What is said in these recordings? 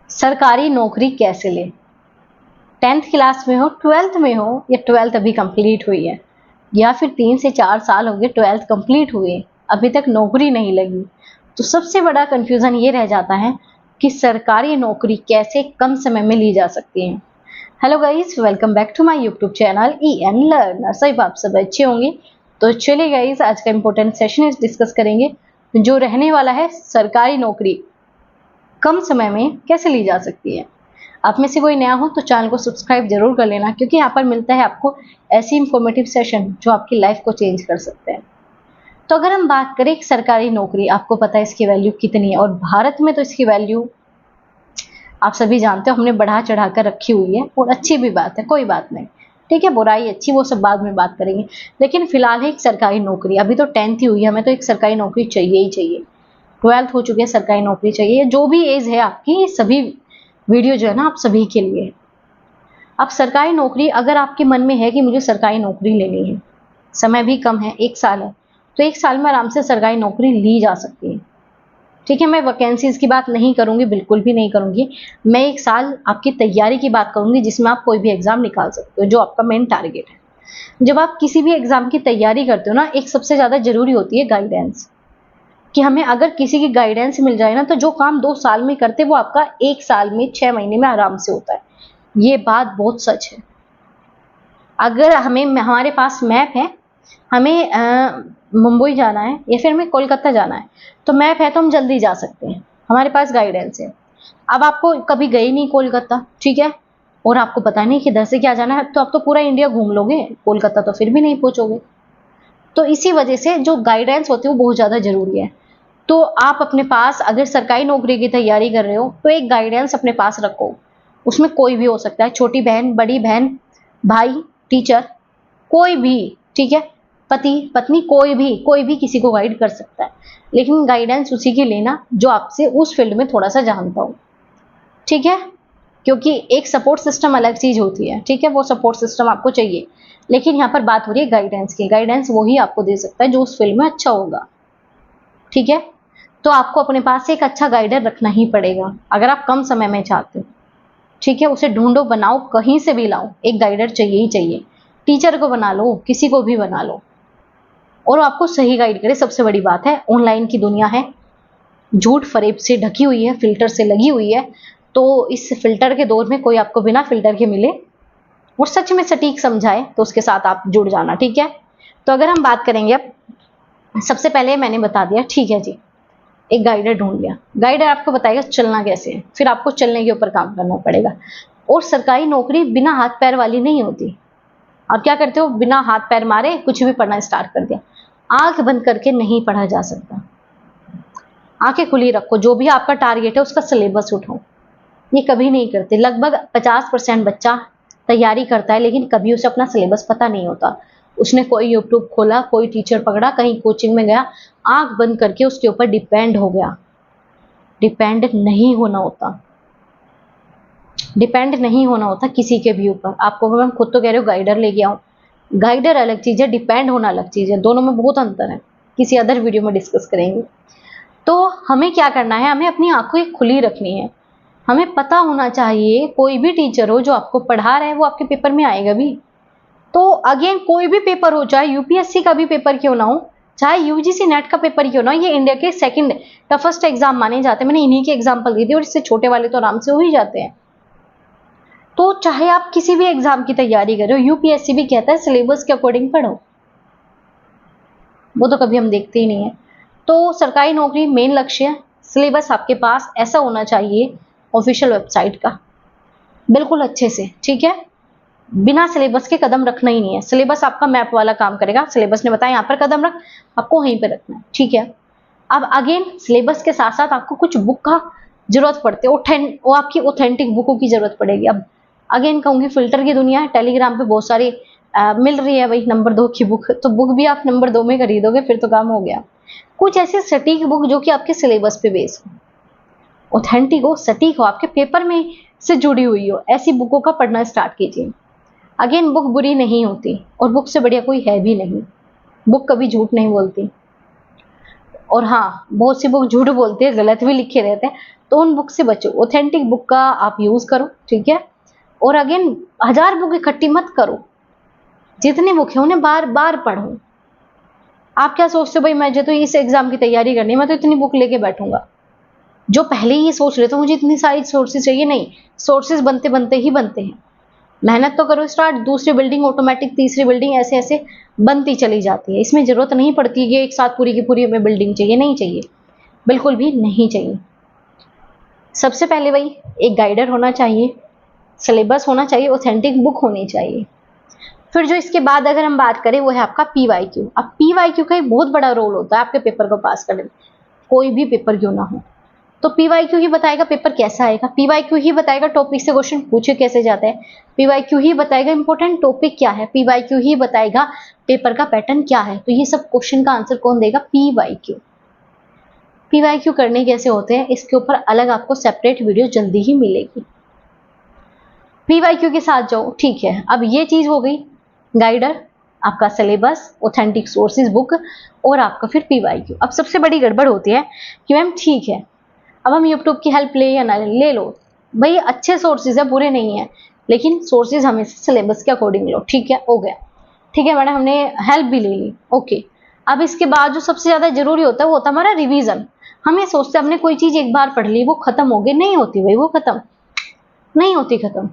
सरकारी नौकरी कैसे ले? 10th क्लास में हो, 12th में हो, या 12th अभी कंप्लीट हुई है, या फिर 3 से 4 साल हो गए 12th कंप्लीट हुए, अभी तक नौकरी नहीं लगी, तो सबसे बड़ा कंफ्यूजन ये रह जाता है कि सरकारी नौकरी कैसे कम समय में ली जा सकती है। Hello guys, welcome back to my YouTube channel EN learner. सब आप सब अच्छे होंगे। तो चलिए गाइस, आज का इंपॉर्टेंट सेशन इस डिस्कस करेंगे जो रहने वाला है सरकारी नौकरी कम समय में कैसे ली जा सकती है। आप में से कोई नया हो तो चैनल को सब्सक्राइब जरूर कर लेना, क्योंकि यहाँ पर मिलता है आपको ऐसी इंफॉर्मेटिव सेशन जो आपकी लाइफ को चेंज कर सकते हैं। तो अगर हम बात करें एक सरकारी नौकरी, आपको पता है इसकी वैल्यू कितनी है, और भारत में तो इसकी वैल्यू आप सभी जानते हो, हमने बढ़ा चढ़ा कर रखी हुई है, और अच्छी भी बात है, कोई बात नहीं, ठीक है। बुराई अच्छी वो सब बाद में बात करेंगे, लेकिन फिलहाल है एक सरकारी नौकरी। अभी तो 10th ही हुई है, हमें तो एक सरकारी नौकरी चाहिए ही चाहिए। 12th हो चुकी है, सरकारी नौकरी चाहिए। जो भी एज है आपकी, सभी वीडियो जो है ना आप सभी के लिए। अब सरकारी नौकरी, अगर आपके मन में है कि मुझे सरकारी नौकरी लेनी है, समय भी कम है, 1 साल है, तो 1 साल में आराम से सरकारी नौकरी ली जा सकती है, ठीक है। मैं वैकेंसीज की बात नहीं करूंगी, बिल्कुल भी नहीं करूंगी। मैं 1 साल आपकी तैयारी की बात करूंगी, जिसमें आप कोई भी एग्जाम निकाल सकते हो, जो आपका मेन टारगेट है। जब आप किसी भी एग्जाम की तैयारी करते हो ना, एक सबसे ज्यादा जरूरी होती है गाइडेंस, कि हमें अगर किसी की गाइडेंस मिल जाए ना, तो जो काम 2 साल में करते वो आपका 1 साल में 6 महीने में आराम से होता है। ये बात बहुत सच है। अगर हमारे पास मैप है, हमें मुंबई जाना है या फिर हमें कोलकाता जाना है, तो मैप है तो हम जल्दी जा सकते हैं, हमारे पास गाइडेंस है। अब आपको कभी गए नहीं कोलकाता, ठीक है, और आपको पता नहीं कि इधर से क्या जाना है, तो आप तो पूरा इंडिया घूम लोगे, कोलकाता तो फिर भी नहीं पहुंचोगे। तो इसी वजह से जो गाइडेंस होती है वो बहुत ज्यादा जरूरी है। तो आप अपने पास अगर सरकारी नौकरी की तैयारी कर रहे हो, तो एक गाइडेंस अपने पास रखो। उसमें कोई भी हो सकता है, छोटी बहन, बड़ी बहन, भाई, टीचर, कोई भी, ठीक है, पति पत्नी, कोई भी किसी को गाइड कर सकता है। लेकिन गाइडेंस उसी की लेना जो आपसे उस फील्ड में थोड़ा सा जानता हो, ठीक है। क्योंकि एक सपोर्ट सिस्टम अलग चीज होती है, ठीक है, वो सपोर्ट सिस्टम आपको चाहिए। लेकिन यहाँ पर बात हो रही है गाइडेंस की। गाइडेंस वही आपको दे सकता है जो उस फील्ड में अच्छा होगा, ठीक है। तो आपको अपने पास एक अच्छा गाइडर रखना ही पड़ेगा अगर आप कम समय में चाहते हो, ठीक है। उसे ढूंढो, बनाओ, कहीं से भी लाओ, एक गाइडर चाहिए ही चाहिए। टीचर को बना लो, किसी को भी बना लो, और आपको सही गाइड करे। सबसे बड़ी बात है, ऑनलाइन की दुनिया है, झूठ फरेब से ढकी हुई है, फिल्टर से लगी हुई है। तो इस फिल्टर के दौर में कोई आपको बिना फिल्टर के मिले और सच में सटीक समझाए, तो उसके साथ आप जुड़ जाना, ठीक है। तो अगर हम बात करेंगे, अब सबसे पहले मैंने बता दिया, ठीक है जी, एक गाइडर ढूंढ लिया। गाइडर आपको बताएगा चलना कैसे है, फिर आपको चलने के ऊपर काम करना पड़ेगा। और सरकारी नौकरी बिना हाथ पैर वाली नहीं होती। आप क्या करते हो, बिना हाथ पैर मारे कुछ भी पढ़ना स्टार्ट कर दिया। आंख बंद करके नहीं पढ़ा जा सकता, आंखें खुली रखो, जो भी आपका टारगेट है उसका सिलेबस उठाओ। ये कभी नहीं करते। लगभग 50% बच्चा तैयारी करता है, लेकिन कभी उसे अपना सिलेबस पता नहीं होता। उसने कोई यूट्यूब खोला, कोई टीचर पकड़ा, कहीं कोचिंग में गया, आंख बंद करके उसके ऊपर डिपेंड हो गया। डिपेंड नहीं होना होता, डिपेंड नहीं होना होता किसी के भी ऊपर। आपको मैं खुद तो कह रही हूँ गाइडर लेके आओ। गाइडर अलग चीज है, डिपेंड होना अलग चीज है, दोनों में बहुत अंतर है। किसी अदर वीडियो में डिस्कस करेंगे। तो हमें क्या करना है, हमें अपनी आंखें खुली रखनी है। हमें पता होना चाहिए, कोई भी टीचर हो जो आपको पढ़ा रहा है वो आपके पेपर में आएगा भी। तो अगेन, कोई भी पेपर हो, चाहे यूपीएससी का भी पेपर क्यों ना हो, चाहे यूजीसी नेट का पेपर क्यों ना हो, ये इंडिया के सेकंड टफेस्ट एग्जाम माने जाते हैं। मैंने इन्हीं के एग्जाम्पल दी थी, और इससे छोटे वाले तो आराम से हो ही जाते हैं। तो चाहे आप किसी भी एग्जाम की तैयारी कर रहे हो, यूपीएससी भी कहता है सिलेबस के अकॉर्डिंग पढ़ो, वो तो कभी हम देखते ही नहीं है। तो सरकारी नौकरी मेन लक्ष्य है, सिलेबस आपके पास ऐसा होना चाहिए ऑफिशियल वेबसाइट का, बिल्कुल अच्छे से, ठीक है। बिना सिलेबस के कदम रखना ही नहीं है। सिलेबस आपका मैप वाला काम करेगा, सिलेबस ने बताया यहाँ पर कदम रख, आपको वहीं पर रखना है, ठीक है। अब अगेन, सिलेबस के साथ साथ आपको कुछ बुक का जरूरत पड़ती है, वो आपकी ऑथेंटिक बुकों की जरूरत पड़ेगी। अब अगेन कहूंगी, फिल्टर की दुनिया है, टेलीग्राम पे बहुत सारी मिल रही है भाई नंबर 2 की बुक, तो बुक भी आप नंबर 2 में खरीदोगे, फिर तो काम हो गया। कुछ ऐसी सटीक बुक जो कि आपके सिलेबस पे बेस हो, ऑथेंटिक हो, सटीक हो, आपके पेपर में से जुड़ी हुई हो, ऐसी बुकों का पढ़ना स्टार्ट कीजिए। अगेन, बुक बुरी नहीं होती, और बुक से बढ़िया कोई है भी नहीं। बुक कभी झूठ नहीं बोलती, और हाँ, बहुत सी बुक झूठ बोलती है, गलत भी लिखे रहते हैं, तो उन बुक से बचो, ऑथेंटिक बुक का आप यूज करो, ठीक है। और अगेन 1000 बुक इकट्ठी मत करो, जितनी बुक है उन्हें बार बार पढ़ो। आप क्या सोचते हो भाई मुझे तो इस एग्जाम की तैयारी करनी है, मैं तो इतनी बुक लेके बैठूंगा। जो पहले ही सोच रहे थे मुझे इतनी सारी सोर्सेज चाहिए, नहीं, सोर्सेज बनते बनते ही बनते हैं। मेहनत तो करो स्टार्ट, दूसरी बिल्डिंग ऑटोमेटिक, तीसरी बिल्डिंग ऐसे ऐसे बनती चली जाती है। इसमें जरूरत नहीं पड़ती कि एक साथ पूरी की पूरी हमें बिल्डिंग चाहिए, नहीं चाहिए, बिल्कुल भी नहीं चाहिए। सबसे पहले भाई एक गाइडर होना चाहिए, सिलेबस होना चाहिए, ऑथेंटिक बुक होनी चाहिए। फिर जो इसके बाद अगर हम बात करें वो है आपका PYQ। अब PYQ का एक बहुत बड़ा रोल होता है आपके पेपर को पास करने में, कोई भी पेपर क्यों ना हो। तो PYQ ही बताएगा पेपर कैसा आएगा, PYQ ही बताएगा टॉपिक से क्वेश्चन पूछे कैसे जाता है, PYQ ही बताएगा इंपॉर्टेंट टॉपिक क्या है, PYQ ही बताएगा पेपर का पैटर्न क्या है। तो ये सब क्वेश्चन का आंसर कौन देगा, PYQ। PYQ करने कैसे होते हैं इसके ऊपर अलग आपको सेपरेट वीडियो जल्दी ही मिलेगी। PYQ के साथ जाओ, ठीक है। अब ये चीज हो गई गाइडर, आपका सिलेबस, ऑथेंटिक सोर्सेज बुक और आपका फिर PYQ। अब सबसे बड़ी गड़बड़ होती है कि मैम ठीक है अब हम यूट्यूब की हेल्प ले या ना ले लो, भाई अच्छे सोर्सेज है बुरे नहीं है, लेकिन सोर्सेज हमेशा सिलेबस के अकॉर्डिंग लो, ठीक है, हो गया, ठीक है मैडम हमने हेल्प भी ले ली, ओके। अब इसके बाद जो सबसे ज्यादा जरूरी होता है वो होता है हमारा रिवीजन। हम ये सोचते हैं हमने कोई चीज एक बार पढ़ ली वो खत्म हो गई, नहीं होती भाई, वो खत्म नहीं होती। खत्म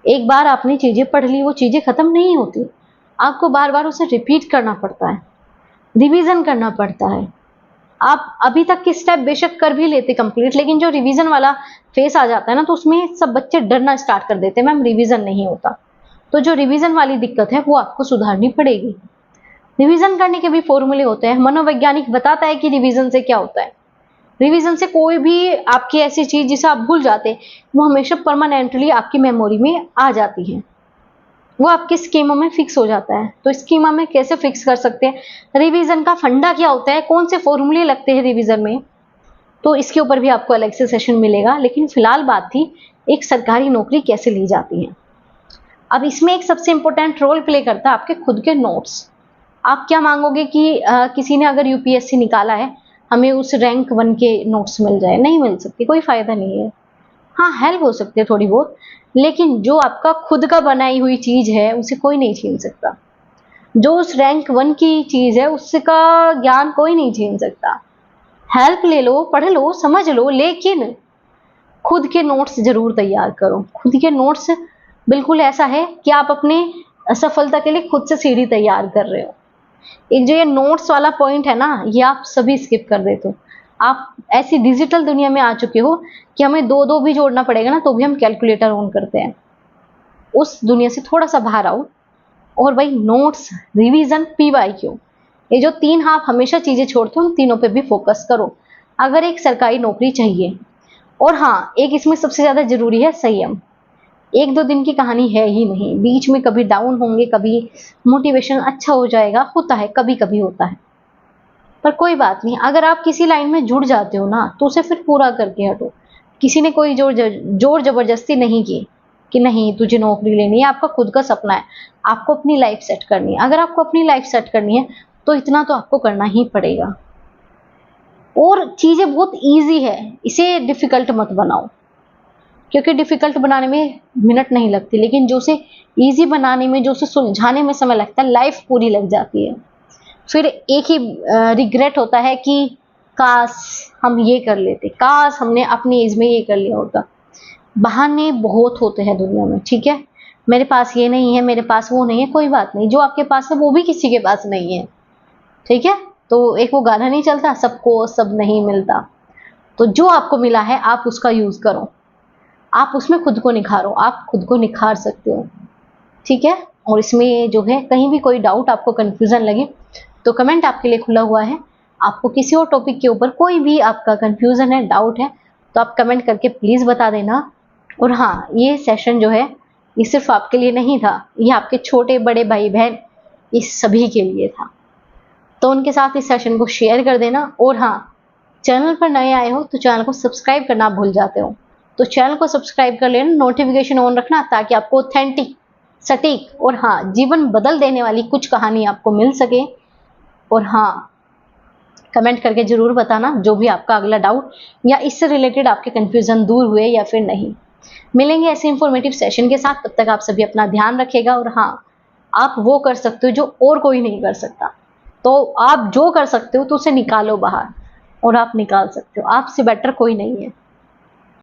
एक बार आपने चीजें पढ़ ली वो चीजें खत्म नहीं होती, आपको बार बार उसे रिपीट करना पड़ता है, रिवीजन करना पड़ता है। आप अभी तक के स्टेप बेशक कर भी लेते कंप्लीट, लेकिन जो रिवीजन वाला फेस आ जाता है ना तो उसमें सब बच्चे डरना स्टार्ट कर देते हैं मैम रिवीजन नहीं होता। तो जो रिवीजन वाली दिक्कत है वो आपको सुधारनी पड़ेगी। रिवीजन करने के भी फॉर्मूले होते हैं, मनोवैज्ञानिक बताता है कि रिवीजन से क्या होता है। रिवीजन से कोई भी आपकी ऐसी चीज जिसे आप भूल जाते वो हमेशा परमानेंटली आपकी मेमोरी में आ जाती है, वो आपके स्कीमा में फिक्स हो जाता है। तो स्कीमा में कैसे फिक्स कर सकते हैं, रिवीजन का फंडा क्या होता है, कौन से फॉर्मूले लगते हैं रिवीजन में, तो इसके ऊपर भी आपको अलग से सेशन मिलेगा। लेकिन फिलहाल बात थी एक सरकारी नौकरी कैसे ली जाती है। अब इसमें एक सबसे इंपॉर्टेंट रोल प्ले करता है आपके खुद के नोट्स। आप क्या मांगोगे कि किसी ने अगर UPSC निकाला है हमें उस रैंक 1 के नोट्स मिल जाए, नहीं मिल सकती, कोई फायदा नहीं है। हाँ हेल्प हो सकती है थोड़ी बहुत, लेकिन जो आपका खुद का बनाई हुई चीज है उसे कोई नहीं छीन सकता। जो उस रैंक 1 की चीज है उसका ज्ञान कोई नहीं छीन सकता। हेल्प ले लो, पढ़ लो, समझ लो, लेकिन खुद के नोट्स जरूर तैयार करो। खुद के नोट्स बिल्कुल ऐसा है कि आप अपने सफलता के लिए खुद से सीढ़ी तैयार कर रहे हो। एक जो ये नोट्स वाला पॉइंट है ना ये आप सभी स्किप कर देते हो। आप ऐसी डिजिटल दुनिया में आ चुके हो कि हमें दो दो भी जोड़ना पड़ेगा ना तो भी हम कैलकुलेटर ऑन करते हैं। उस दुनिया से थोड़ा सा बाहर आओ और भाई नोट्स, रिवीजन, PYQ, ये जो 3 आप हमेशा चीजें छोड़ते हो उन तीनों पे भी फोकस करो अगर एक सरकारी नौकरी चाहिए। और हाँ एक इसमें सबसे ज्यादा जरूरी है संयम। 1-2 दिन की कहानी है ही नहीं, बीच में कभी डाउन होंगे, कभी मोटिवेशन अच्छा हो जाएगा, होता है, कभी कभी होता है, पर कोई बात नहीं। अगर आप किसी लाइन में जुड़ जाते हो ना तो उसे फिर पूरा करके हटो। किसी ने कोई जोर जबरदस्ती नहीं की कि नहीं तुझे नौकरी लेनी है, आपका खुद का सपना है, आपको अपनी लाइफ सेट करनी है। अगर आपको अपनी लाइफ सेट करनी है तो इतना तो आपको करना ही पड़ेगा। और चीजें बहुत ईजी है, इसे डिफिकल्ट मत बनाओ, क्योंकि डिफिकल्ट बनाने में मिनट नहीं लगती, लेकिन जो उसे ईजी बनाने में, जो उसे सुलझाने में समय लगता है, लाइफ पूरी लग जाती है। फिर एक ही रिग्रेट होता है कि काश हम ये कर लेते, काश हमने अपनी एज में ये कर लिया होता। बहाने बहुत होते हैं दुनिया में, ठीक है, मेरे पास ये नहीं है, मेरे पास वो नहीं है, कोई बात नहीं, जो आपके पास है वो भी किसी के पास नहीं है, ठीक है। तो एक वो गाना नहीं चलता, सबको सब नहीं मिलता, तो जो आपको मिला है आप उसका यूज करो, आप उसमें खुद को निखारो, आप खुद को निखार सकते हो, ठीक है। और इसमें जो है कहीं भी कोई डाउट, आपको कंफ्यूजन लगे तो कमेंट आपके लिए खुला हुआ है। आपको किसी और टॉपिक के ऊपर कोई भी आपका कंफ्यूजन है, डाउट है, तो आप कमेंट करके प्लीज बता देना। और हाँ ये सेशन जो है ये सिर्फ आपके लिए नहीं था, ये आपके छोटे बड़े भाई बहन इस सभी के लिए था, तो उनके साथ इस सेशन को शेयर कर देना। और हाँ चैनल पर नए आए हो तो चैनल को सब्सक्राइब करना आप भूल जाते हो, तो चैनल को सब्सक्राइब कर लेना, नोटिफिकेशन ऑन रखना, ताकि आपको ऑथेंटिक, सटीक और हाँ जीवन बदल देने वाली कुछ कहानी आपको मिल सके। और हाँ कमेंट करके ज़रूर बताना जो भी आपका अगला डाउट या इससे रिलेटेड आपके कन्फ्यूज़न दूर हुए या फिर नहीं। मिलेंगे ऐसे इंफॉर्मेटिव सेशन के साथ, तब तक आप सभी अपना ध्यान रखिएगा। और हाँ, आप वो कर सकते हो जो और कोई नहीं कर सकता, तो आप जो कर सकते हो तो उसे निकालो बाहर, और आप निकाल सकते हो, आपसे बेटर कोई नहीं है।